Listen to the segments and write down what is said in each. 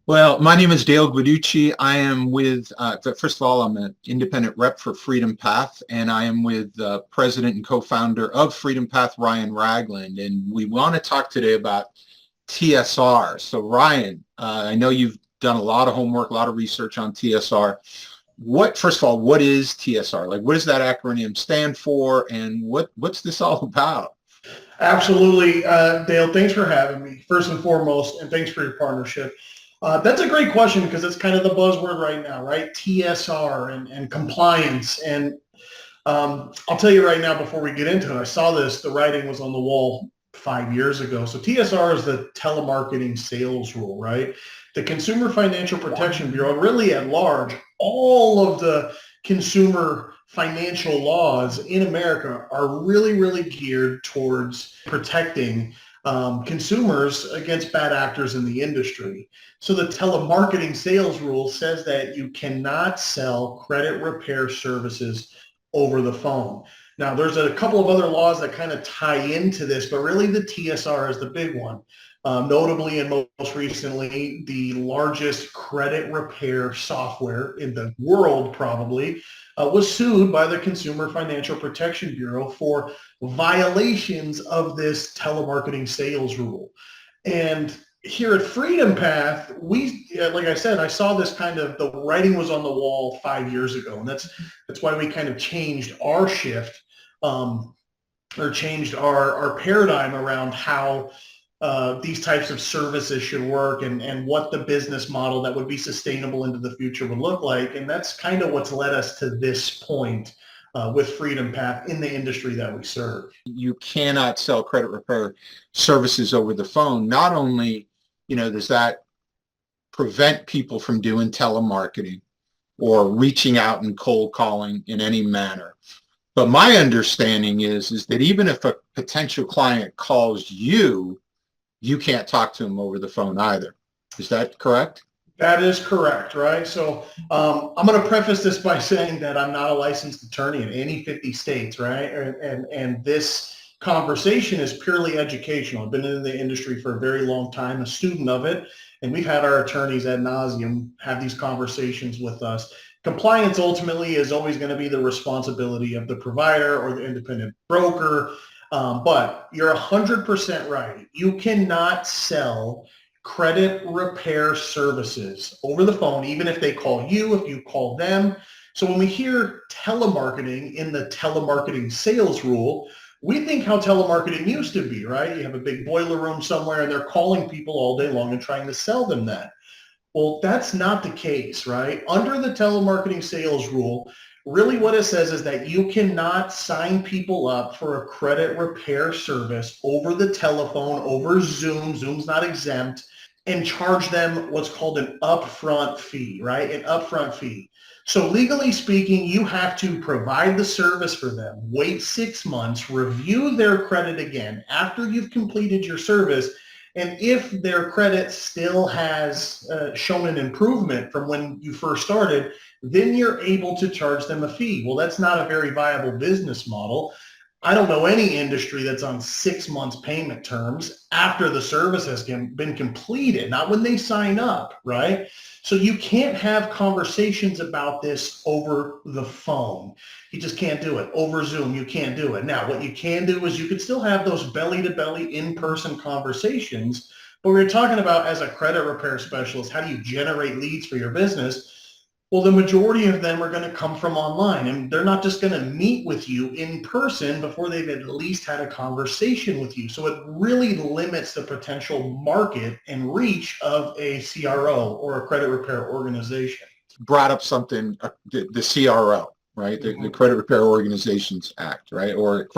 Well, my name is Dale Guiducci. I am with, first of all, I'm an independent rep for Freedom Path, and I am with president and co-founder of Freedom Path, Ryan Ragland. And we want to talk today about TSR. So, Ryan, I know you've done a lot of homework, a lot of research on TSR. First of all, what is TSR? Like, what does that acronym stand for, and what's this all about? Absolutely, Dale. Thanks for having me, first and foremost, and thanks for your partnership. That's a great question because it's kind of the buzzword right now, right? TSR and compliance. And I'll tell you right now before we get into it, I saw this, the writing was on the wall 5 years ago. So TSR is the Telemarketing Sales Rule, right? The Consumer Financial Protection Bureau, really at large, all of the consumer financial laws in America are really, really geared towards protecting consumers against bad actors in the industry. So the telemarketing sales rule says that you cannot sell credit repair services over the phone. Now, there's a couple of other laws that kind of tie into this, but really the TSR is the big one. Notably and most recently, the largest credit repair software in the world probably was sued by the Consumer Financial Protection Bureau for violations of this telemarketing sales rule. And here at Freedom Path, like I said, I saw this kind of, the writing was on the wall 5 years ago, and that's why we kind of changed our shift, or changed our paradigm around how these types of services should work, and what the business model that would be sustainable into the future would look like. And that's kind of what's led us to this point with Freedom Path in the industry that we serve. You cannot sell credit repair services over the phone. Not only, does that prevent people from doing telemarketing or reaching out and cold calling in any manner, but my understanding is that even if a potential client calls you, you can't talk to them over the phone either. Is that correct? That is correct, right? So I'm going to preface this by saying that I'm not a licensed attorney in any 50 states, right? And this conversation is purely educational. I've been in the industry for a very long time, a student of it, and we've had our attorneys ad nauseum have these conversations with us. Compliance ultimately is always going to be the responsibility of the provider or the independent broker, but you're 100% right. You cannot sell credit repair services over the phone, even if they call you, if you call them. So when we hear telemarketing in the telemarketing sales rule, we think how telemarketing used to be, right? You have a big boiler room somewhere and they're calling people all day long and trying to sell them that. Well, that's not the case, right? Under the telemarketing sales rule, really what it says is that you cannot sign people up for a credit repair service over the telephone, over Zoom. Zoom's not exempt, and charge them what's called an upfront fee, right? An upfront fee. So legally speaking, you have to provide the service for them, wait 6 months, review their credit again after you've completed your service. And if their credit still has shown an improvement from when you first started, then you're able to charge them a fee. Well, that's not a very viable business model. I don't know any industry that's on 6 months payment terms after the service has been completed, not when they sign up, right? So you can't have conversations about this over the phone. You just can't do it. Over Zoom, you can't do it. Now, what you can do is you can still have those belly-to-belly in-person conversations, but we're talking about, as a credit repair specialist, how do you generate leads for your business? Well, the majority of them are going to come from online, and they're not just going to meet with you in person before they've at least had a conversation with you. So it really limits the potential market and reach of a CRO or a credit repair organization. Brought up something, the CRO, right? The Credit Repair Organizations Act, right? Or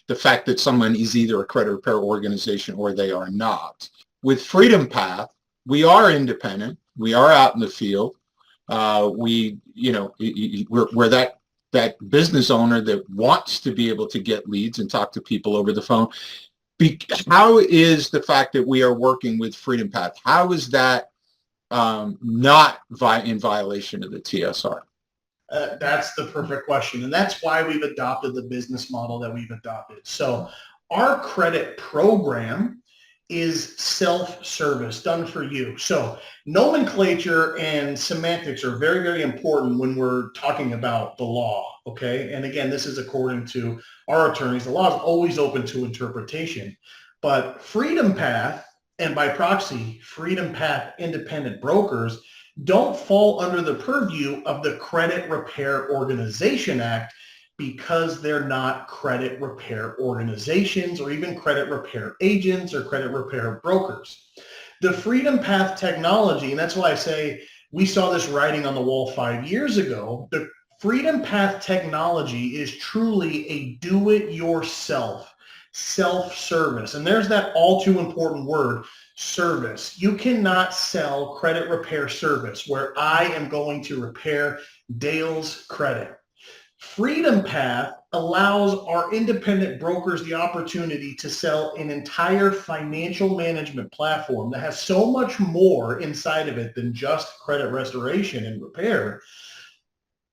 the fact that someone is either a credit repair organization or they are not. With Freedom Path, we are independent. We are out in the field. We're that business owner that wants to be able to get leads and talk to people over the phone. How is the fact that we are working with Freedom Path, how is that not in violation of the TSR? That's the perfect question. And that's why we've adopted the business model that we've adopted. So our credit program is self-service, done for you. So nomenclature and semantics are very, very important when we're talking about the law, okay? And again, this is according to our attorneys. The law is always open to interpretation. But Freedom Path, and by proxy, Freedom Path independent brokers, don't fall under the purview of the Credit Repair Organization Act, because they're not credit repair organizations or even credit repair agents or credit repair brokers. The Freedom Path technology, and that's why I say we saw this writing on the wall 5 years ago, the Freedom Path technology is truly a do-it-yourself, self-service. And there's that all too important word, service. You cannot sell credit repair service where I am going to repair Dale's credit. Freedom Path allows our independent brokers the opportunity to sell an entire financial management platform that has so much more inside of it than just credit restoration and repair.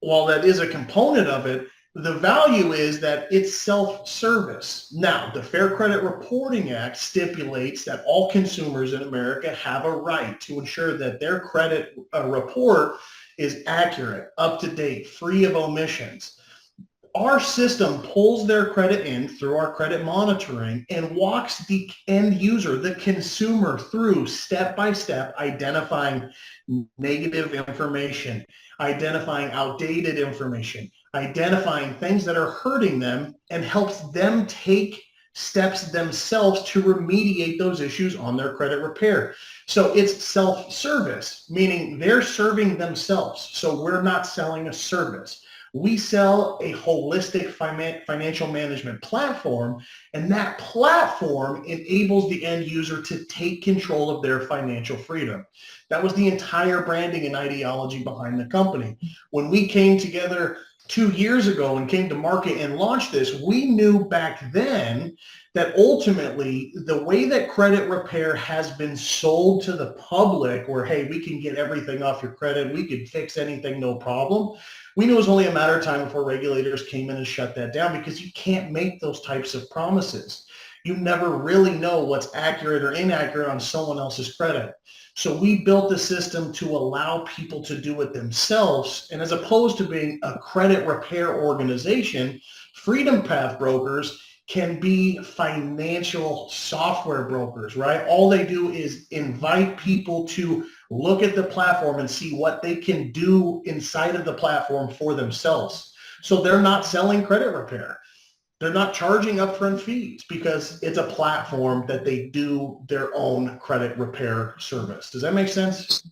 While that is a component of it, the value is that it's self-service. Now, the Fair Credit Reporting Act stipulates that all consumers in America have a right to ensure that their credit report is accurate, up to date, free of omissions. Our system pulls their credit in through our credit monitoring and walks the end user, the consumer, through step by step, identifying negative information, identifying outdated information, identifying things that are hurting them, and helps them take steps themselves to remediate those issues on their credit repair. So it's self-service, meaning they're serving themselves. So we're not selling a service. We sell a holistic financial management platform, and that platform enables the end user to take control of their financial freedom. That was the entire branding and ideology behind the company. When we came together 2 years ago and came to market and launched this, we knew back then that ultimately the way that credit repair has been sold to the public, where, hey, we can get everything off your credit, we can fix anything, no problem. We knew it was only a matter of time before regulators came in and shut that down, because you can't make those types of promises. You never really know what's accurate or inaccurate on someone else's credit. So we built the system to allow people to do it themselves. And as opposed to being a credit repair organization, Freedom Path brokers can be financial software brokers, right? All they do is invite people to look at the platform and see what they can do inside of the platform for themselves. So they're not selling credit repair. They're not charging upfront fees, because it's a platform that they do their own credit repair service. Does that make sense?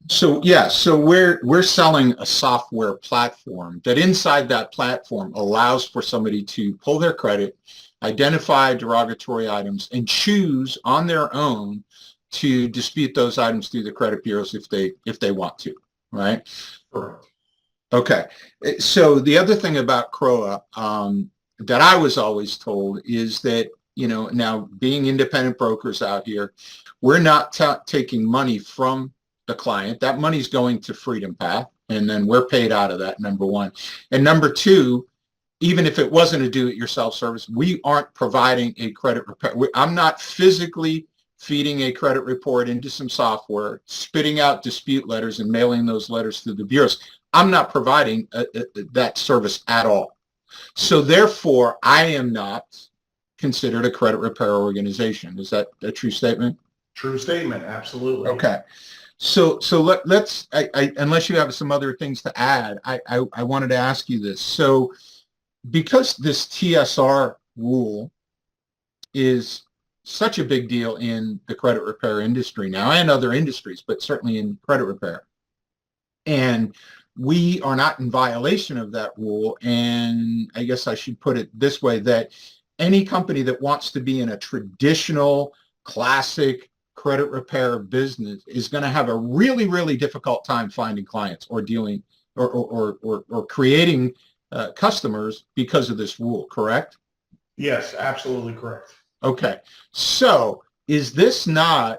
So yeah, so we're selling a software platform that inside that platform allows for somebody to pull their credit, identify derogatory items, and choose on their own to dispute those items through the credit bureaus if they want to, right? Correct. Okay. So the other thing about CROA that I was always told is that, now being independent brokers out here, we're not taking money from the client. That money's going to Freedom Path, and then we're paid out of that, number one. And number two, even if it wasn't a do-it-yourself service, we aren't providing a credit repair. I'm not physically feeding a credit report into some software, spitting out dispute letters and mailing those letters to the bureaus. I'm not providing that service at all. So therefore, I am not considered a credit repair organization. Is that a true statement? True statement. Absolutely. Okay. So let's, unless you have some other things to add, I wanted to ask you this. So because this TSR rule is such a big deal in the credit repair industry now, and other industries, but certainly in credit repair, and we are not in violation of that rule, and I guess I should put it this way, that any company that wants to be in a traditional, classic credit repair business is going to have a really, really difficult time finding clients or dealing or creating customers because of this rule, correct? Yes, absolutely correct. Okay. So is this not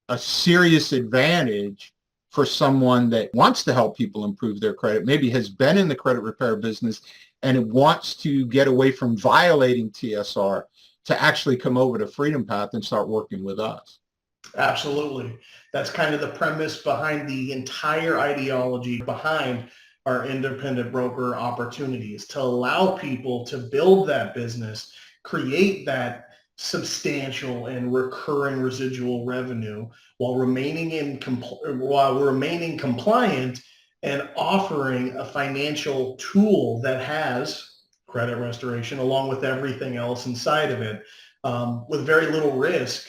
a serious advantage for someone that wants to help people improve their credit, maybe has been in the credit repair business and it wants to get away from violating TSR to actually come over to Freedom Path and start working with us. Absolutely. That's kind of the premise behind the entire ideology behind our independent broker opportunities, to allow people to build that business, create that substantial and recurring residual revenue while remaining compliant and offering a financial tool that has credit restoration along with everything else inside of it, with very little risk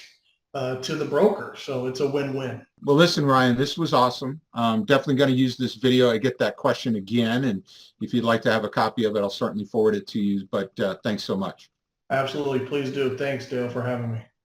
to the broker. So it's a win-win. Well, listen, Ryan, this was awesome. Definitely going to use this video. I get that question again. And if you'd like to have a copy of it, I'll certainly forward it to you. But thanks so much. Absolutely. Please do. Thanks, Dale, for having me.